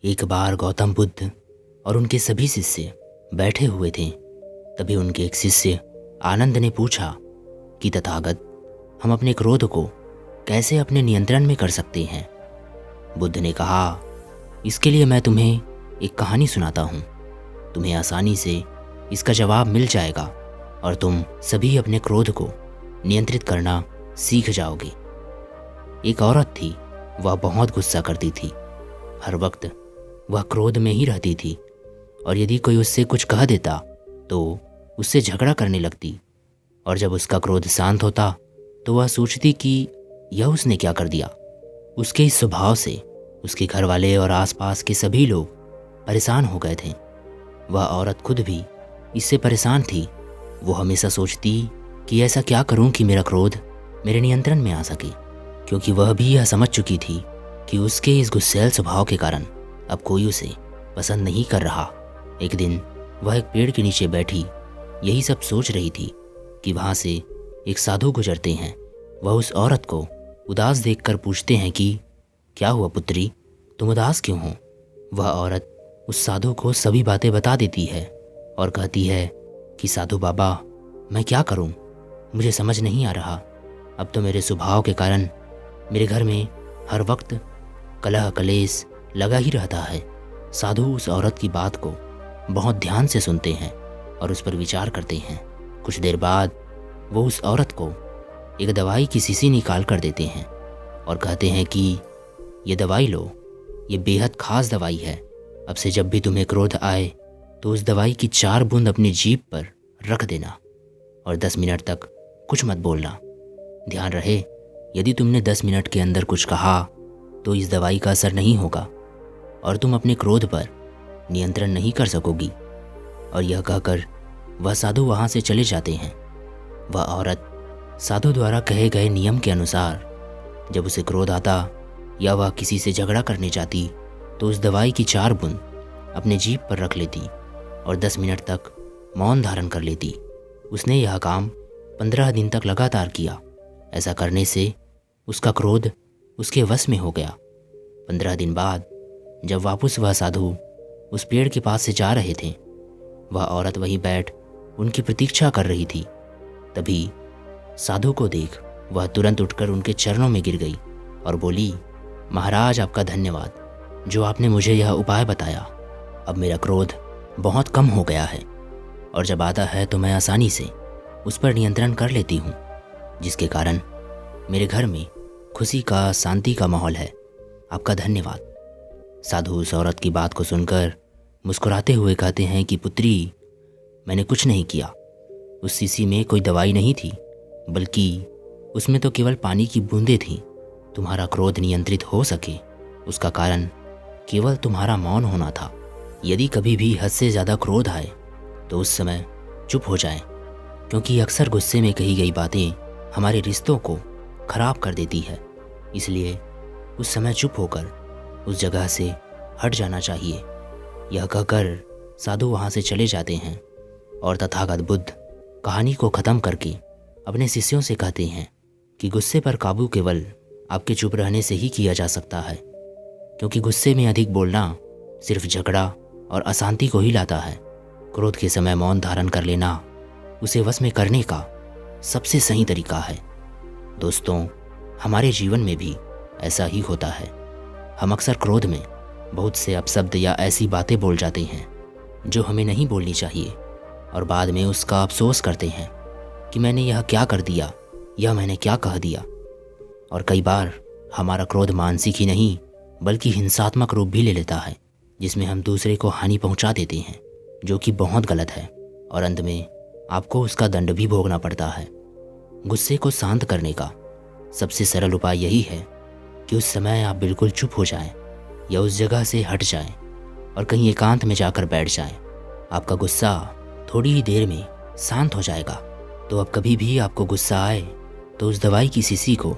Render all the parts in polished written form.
एक बार गौतम बुद्ध और उनके सभी शिष्य बैठे हुए थे। तभी उनके एक शिष्य आनंद ने पूछा कि तथागत, हम अपने क्रोध को कैसे अपने नियंत्रण में कर सकते हैं? बुद्ध ने कहा, इसके लिए मैं तुम्हें एक कहानी सुनाता हूँ। तुम्हें आसानी से इसका जवाब मिल जाएगा और तुम सभी अपने क्रोध को नियंत्रित करना सीख जाओगे। एक औरत थी, वह बहुत गुस्सा करती थी। हर वक्त वह क्रोध में ही रहती थी और यदि कोई उससे कुछ कह देता तो उससे झगड़ा करने लगती। और जब उसका क्रोध शांत होता तो वह सोचती कि यह उसने क्या कर दिया। उसके इस स्वभाव से उसके घर वाले और आसपास के सभी लोग परेशान हो गए थे। वह औरत खुद भी इससे परेशान थी। वो हमेशा सोचती कि ऐसा क्या करूं कि मेरा क्रोध मेरे नियंत्रण में आ सके, क्योंकि वह भी यह समझ चुकी थी कि उसके इस गुस्सैल स्वभाव के कारण अब कोई उसे पसंद नहीं कर रहा। एक दिन वह एक पेड़ के नीचे बैठी यही सब सोच रही थी कि वहाँ से एक साधु गुजरते हैं। वह उस औरत को उदास देखकर पूछते हैं कि क्या हुआ पुत्री, तुम उदास क्यों हो? वह औरत उस साधु को सभी बातें बता देती है और कहती है कि साधु बाबा, मैं क्या करूं? मुझे समझ नहीं आ रहा। अब तो मेरे स्वभाव के कारण मेरे घर में हर वक्त कलह कलेश लगा ही रहता है। साधु उस औरत की बात को बहुत ध्यान से सुनते हैं और उस पर विचार करते हैं। कुछ देर बाद वो उस औरत को एक दवाई की शीशी निकाल कर देते हैं और कहते हैं कि ये दवाई लो, ये बेहद खास दवाई है। अब से जब भी तुम्हें क्रोध आए तो उस दवाई की 4 बूंद अपनी जीभ पर रख देना और 10 मिनट तक कुछ मत बोलना। ध्यान रहे, यदि तुमने 10 मिनट के अंदर कुछ कहा तो इस दवाई का असर नहीं होगा और तुम अपने क्रोध पर नियंत्रण नहीं कर सकोगी। और यह कहकर वह साधु वहाँ से चले जाते हैं। वह औरत साधु द्वारा कहे गए नियम के अनुसार जब उसे क्रोध आता या वह किसी से झगड़ा करने जाती तो उस दवाई की 4 बूंद अपने जीभ पर रख लेती और 10 मिनट तक मौन धारण कर लेती। उसने यह काम 15 दिन तक लगातार किया। ऐसा करने से उसका क्रोध उसके वश में हो गया। 15 दिन बाद जब वापस वह साधु उस पेड़ के पास से जा रहे थे, वह औरत वहीं बैठ उनकी प्रतीक्षा कर रही थी। तभी साधु को देख वह तुरंत उठकर उनके चरणों में गिर गई और बोली, महाराज आपका धन्यवाद जो आपने मुझे यह उपाय बताया। अब मेरा क्रोध बहुत कम हो गया है और जब आता है तो मैं आसानी से उस पर नियंत्रण कर लेती हूँ, जिसके कारण मेरे घर में खुशी का, शांति का माहौल है। आपका धन्यवाद। साधु उस औरत की बात को सुनकर मुस्कुराते हुए कहते हैं कि पुत्री, मैंने कुछ नहीं किया। उस शीशी में कोई दवाई नहीं थी, बल्कि उसमें तो केवल पानी की बूंदें थीं। तुम्हारा क्रोध नियंत्रित हो सके उसका कारण केवल तुम्हारा मौन होना था। यदि कभी भी हद से ज़्यादा क्रोध आए तो उस समय चुप हो जाएं, क्योंकि अक्सर गुस्से में कही गई बातें हमारे रिश्तों को खराब कर देती है। इसलिए उस समय चुप होकर उस जगह से हट जाना चाहिए। यह कहकर साधु वहाँ से चले जाते हैं और तथागत बुद्ध कहानी को ख़त्म करके अपने शिष्यों से कहते हैं कि गुस्से पर काबू केवल आपके चुप रहने से ही किया जा सकता है, क्योंकि गुस्से में अधिक बोलना सिर्फ झगड़ा और अशांति को ही लाता है। क्रोध के समय मौन धारण कर लेना उसे वश में करने का सबसे सही तरीका है। दोस्तों, हमारे जीवन में भी ऐसा ही होता है। हम अक्सर क्रोध में बहुत से अपशब्द या ऐसी बातें बोल जाते हैं जो हमें नहीं बोलनी चाहिए और बाद में उसका अफसोस करते हैं कि मैंने यह क्या कर दिया या मैंने क्या कह दिया। और कई बार हमारा क्रोध मानसिक ही नहीं बल्कि हिंसात्मक रूप भी ले लेता है, जिसमें हम दूसरे को हानि पहुंचा देते हैं, जो कि बहुत गलत है और अंत में आपको उसका दंड भी भोगना पड़ता है। गुस्से को शांत करने का सबसे सरल उपाय यही है कि उस समय आप बिल्कुल चुप हो जाएं या उस जगह से हट जाएं और कहीं एकांत में जाकर बैठ जाएं। आपका गुस्सा थोड़ी ही देर में शांत हो जाएगा। तो अब कभी भी आपको गुस्सा आए तो उस दवाई की शीशी को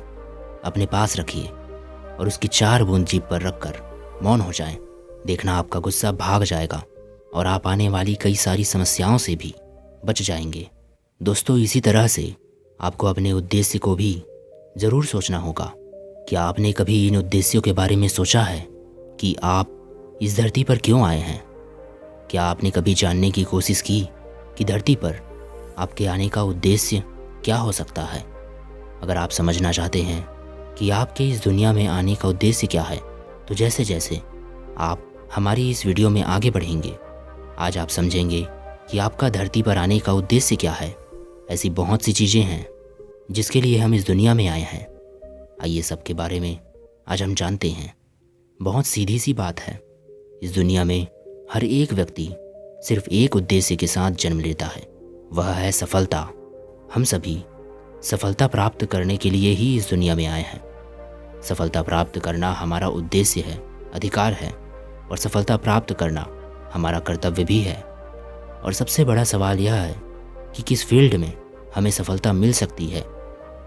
अपने पास रखिए और उसकी 4 बूंद जीभ पर रखकर मौन हो जाएं। देखना आपका गुस्सा भाग जाएगा और आप आने वाली कई सारी समस्याओं से भी बच जाएंगे। दोस्तों, इसी तरह से आपको अपने उद्देश्य को भी ज़रूर सोचना होगा। क्या आपने कभी इन उद्देश्यों के बारे में सोचा है कि आप इस धरती पर क्यों आए हैं? क्या आपने कभी जानने की कोशिश की कि धरती पर आपके आने का उद्देश्य क्या हो सकता है? अगर आप समझना चाहते हैं कि आपके इस दुनिया में आने का उद्देश्य क्या है, तो जैसे जैसे आप हमारी इस वीडियो में आगे बढ़ेंगे, आज आप समझेंगे कि आपका धरती पर आने का उद्देश्य क्या है। ऐसी बहुत सी चीज़ें हैं जिसके लिए हम इस दुनिया में आए हैं। आइए सबके बारे में आज हम जानते हैं। बहुत सीधी सी बात है, इस दुनिया में हर एक व्यक्ति सिर्फ एक उद्देश्य के साथ जन्म लेता है, वह है सफलता। हम सभी सफलता प्राप्त करने के लिए ही इस दुनिया में आए हैं। सफलता प्राप्त करना हमारा उद्देश्य है, अधिकार है, और सफलता प्राप्त करना हमारा कर्तव्य भी है। और सबसे बड़ा सवाल यह है कि किस फील्ड में हमें सफलता मिल सकती है।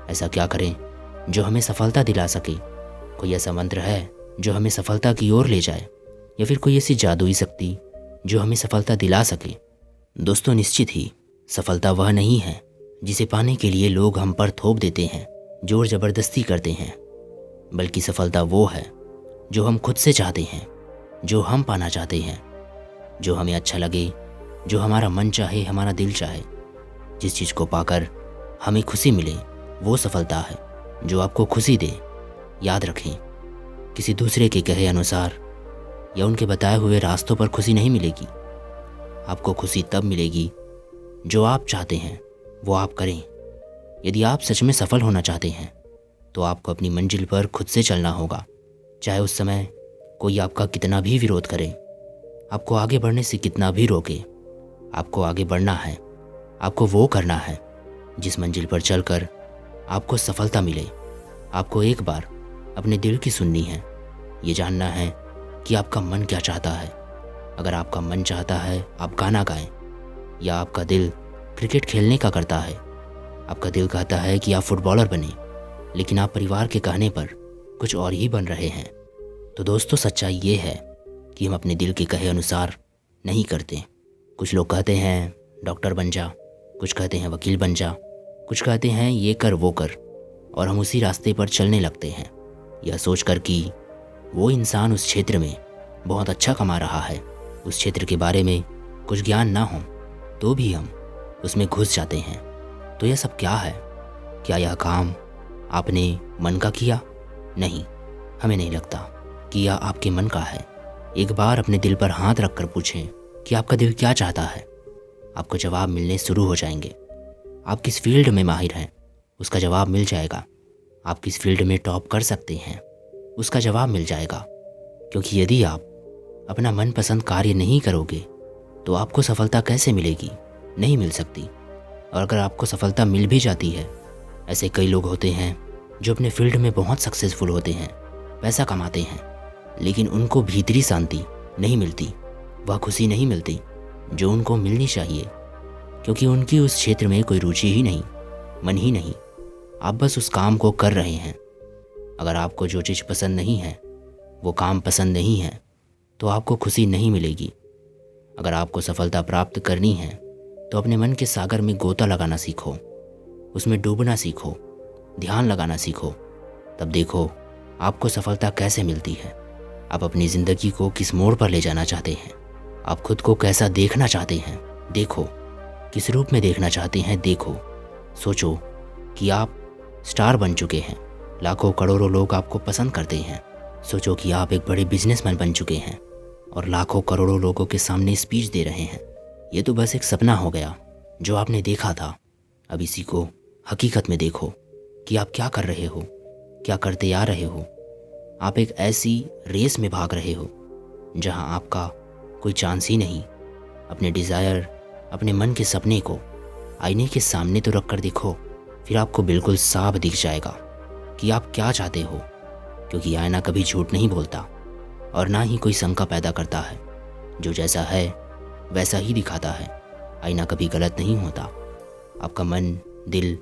ऐसा क्या करें जो हमें सफलता दिला सके? कोई ऐसा मंत्र है जो हमें सफलता की ओर ले जाए, या फिर कोई ऐसी जादुई शक्ति जो हमें सफलता दिला सके? दोस्तों, निश्चित ही सफलता वह नहीं है जिसे पाने के लिए लोग हम पर थोप देते हैं, जोर ज़बरदस्ती करते हैं, बल्कि सफलता वो है जो हम खुद से चाहते हैं, जो हम पाना चाहते हैं, जो हमें अच्छा लगे, जो हमारा मन चाहे, हमारा दिल चाहे। जिस चीज़ को पाकर हमें खुशी मिले वो सफलता है जो आपको खुशी दे। याद रखें, किसी दूसरे के कहे अनुसार या उनके बताए हुए रास्तों पर खुशी नहीं मिलेगी। आपको खुशी तब मिलेगी जो आप चाहते हैं वो आप करें। यदि आप सच में सफल होना चाहते हैं तो आपको अपनी मंजिल पर खुद से चलना होगा, चाहे उस समय कोई आपका कितना भी विरोध करे, आपको आगे बढ़ने से कितना भी रोके। आपको आगे बढ़ना है, आपको वो करना है जिस मंजिल पर चलकर आपको सफलता मिले। आपको एक बार अपने दिल की सुननी है, ये जानना है कि आपका मन क्या चाहता है। अगर आपका मन चाहता है आप गाना गाएं, या आपका दिल क्रिकेट खेलने का करता है, आपका दिल कहता है कि आप फुटबॉलर बने, लेकिन आप परिवार के कहने पर कुछ और ही बन रहे हैं, तो दोस्तों सच्चाई ये है कि हम अपने दिल के कहे अनुसार नहीं करते। कुछ लोग कहते हैं डॉक्टर बन जा, कुछ कहते हैं वकील बन जा, कुछ कहते हैं ये कर वो कर, और हम उसी रास्ते पर चलने लगते हैं, यह सोचकर कि वो इंसान उस क्षेत्र में बहुत अच्छा कमा रहा है। उस क्षेत्र के बारे में कुछ ज्ञान ना हो तो भी हम उसमें घुस जाते हैं। तो यह सब क्या है? क्या यह काम आपने मन का किया? नहीं, हमें नहीं लगता कि यह आपके मन का है। एक बार अपने दिल पर हाथ रखकर पूछें कि आपका दिल क्या चाहता है। आपको जवाब मिलने शुरू हो जाएंगे। आप किस फील्ड में माहिर हैं उसका जवाब मिल जाएगा। आप किस फील्ड में टॉप कर सकते हैं उसका जवाब मिल जाएगा। क्योंकि यदि आप अपना मनपसंद कार्य नहीं करोगे तो आपको सफलता कैसे मिलेगी? नहीं मिल सकती। और अगर आपको सफलता मिल भी जाती है, ऐसे कई लोग होते हैं जो अपने फील्ड में बहुत सक्सेसफुल होते हैं, पैसा कमाते हैं, लेकिन उनको भीतरी शांति नहीं मिलती, वह खुशी नहीं मिलती जो उनको मिलनी चाहिए, क्योंकि उनकी उस क्षेत्र में कोई रुचि ही नहीं, मन ही नहीं। आप बस उस काम को कर रहे हैं। अगर आपको जो चीज़ पसंद नहीं है, वो काम पसंद नहीं है, तो आपको खुशी नहीं मिलेगी। अगर आपको सफलता प्राप्त करनी है तो अपने मन के सागर में गोता लगाना सीखो, उसमें डूबना सीखो, ध्यान लगाना सीखो। तब देखो आपको सफलता कैसे मिलती है। आप अपनी ज़िंदगी को किस मोड़ पर ले जाना चाहते हैं, आप खुद को कैसा देखना चाहते हैं, देखो। किस रूप में देखना चाहते हैं, देखो। सोचो कि आप स्टार बन चुके हैं, लाखों करोड़ों लोग आपको पसंद करते हैं। सोचो कि आप एक बड़े बिजनेसमैन बन चुके हैं और लाखों करोड़ों लोगों के सामने स्पीच दे रहे हैं। ये तो बस एक सपना हो गया जो आपने देखा था। अब इसी को हकीकत में देखो कि आप क्या कर रहे हो, क्या करते आ रहे हो। आप एक ऐसी रेस में भाग रहे हो जहां आपका कोई चांस ही नहीं। अपने डिज़ायर, अपने मन के सपने को आईने के सामने तो रख कर देखो, फिर आपको बिल्कुल साफ दिख जाएगा कि आप क्या चाहते हो। क्योंकि आईना कभी झूठ नहीं बोलता और ना ही कोई शंका पैदा करता है। जो जैसा है वैसा ही दिखाता है। आईना कभी गलत नहीं होता। आपका मन, दिल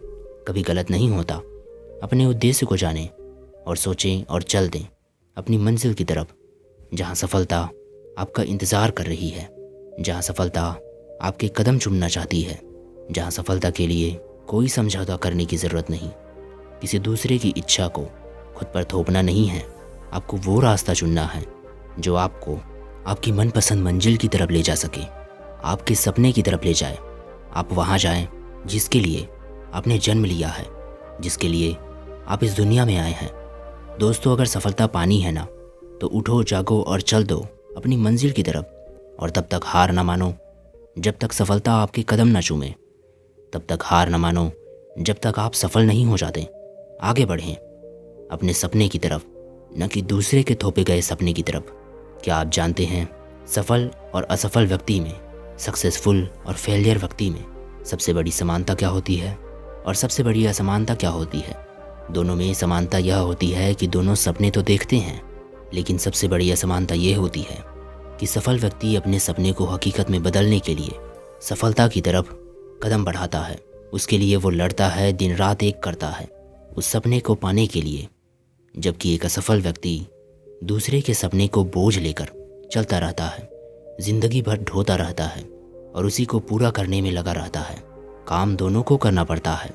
कभी गलत नहीं होता। अपने उद्देश्य को जानें और सोचें और चल दें अपनी मंजिल की तरफ, जहां सफलता आपका इंतज़ार कर रही है, जहां सफलता आपके कदम चूमना चाहती है, जहां सफलता के लिए कोई समझौता करने की ज़रूरत नहीं। किसी दूसरे की इच्छा को खुद पर थोपना नहीं है। आपको वो रास्ता चुनना है जो आपको आपकी मनपसंद मंजिल की तरफ ले जा सके, आपके सपने की तरफ ले जाए। आप वहाँ जाएं जिसके लिए आपने जन्म लिया है, जिसके लिए आप इस दुनिया में आए हैं। दोस्तों, अगर सफलता पानी है ना, तो उठो, जागो और चल दो अपनी मंजिल की तरफ। और तब तक हार ना मानो जब तक सफलता आपके कदम ना चूमे। तब तक हार ना मानो जब तक आप सफल नहीं हो जाते। आगे बढ़ें अपने सपने की तरफ, न कि दूसरे के थोपे गए सपने की तरफ। क्या आप जानते हैं, सफल और असफल व्यक्ति में, सक्सेसफुल और फेलियर व्यक्ति में सबसे बड़ी समानता क्या होती है और सबसे बड़ी असमानता क्या होती है? दोनों में समानता यह होती है कि दोनों सपने तो देखते हैं, लेकिन सबसे बड़ी असमानता यह होती है कि सफल व्यक्ति अपने सपने को हकीकत में बदलने के लिए सफलता की तरफ कदम बढ़ाता है। उसके लिए वो लड़ता है, दिन रात एक करता है उस सपने को पाने के लिए। जबकि एक असफल व्यक्ति दूसरे के सपने को बोझ लेकर चलता रहता है, जिंदगी भर ढोता रहता है और उसी को पूरा करने में लगा रहता है। काम दोनों को करना पड़ता है।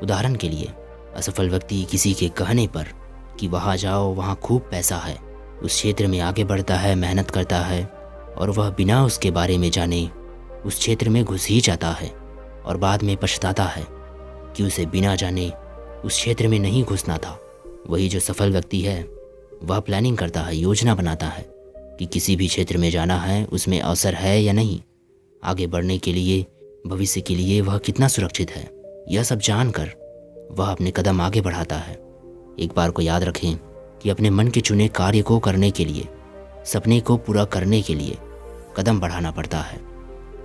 उदाहरण के लिए, असफल व्यक्ति किसी के कहने पर कि वहाँ जाओ, वहाँ खूब पैसा है, उस क्षेत्र में आगे बढ़ता है, मेहनत करता है और वह बिना उसके बारे में जाने उस क्षेत्र में घुस ही जाता है और बाद में पछताता है कि उसे बिना जाने उस क्षेत्र में नहीं घुसना था। वही जो सफल व्यक्ति है, वह प्लानिंग करता है, योजना बनाता है कि किसी भी क्षेत्र में जाना है, उसमें अवसर है या नहीं, आगे बढ़ने के लिए, भविष्य के लिए वह कितना सुरक्षित है। यह सब जानकर वह अपने कदम आगे बढ़ाता है। एक बार को याद रखें कि अपने मन के चुने कार्य को करने के लिए, सपने को पूरा करने के लिए कदम बढ़ाना पड़ता है,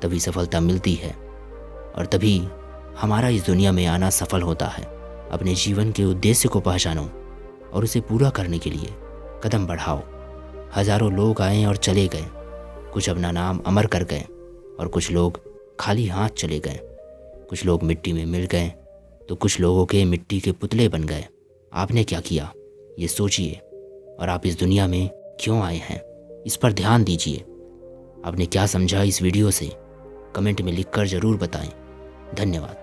तभी सफलता मिलती है और तभी हमारा इस दुनिया में आना सफल होता है। अपने जीवन के उद्देश्य को पहचानो और उसे पूरा करने के लिए कदम बढ़ाओ। हजारों लोग आए और चले गए, कुछ अपना नाम अमर कर गए और कुछ लोग खाली हाथ चले गए। कुछ लोग मिट्टी में मिल गए तो कुछ लोगों के मिट्टी के पुतले बन गए। आपने क्या किया, ये सोचिए, और आप इस दुनिया में क्यों आए हैं, इस पर ध्यान दीजिए। आपने क्या समझा इस वीडियो से, कमेंट में लिखकर ज़रूर बताएं। धन्यवाद।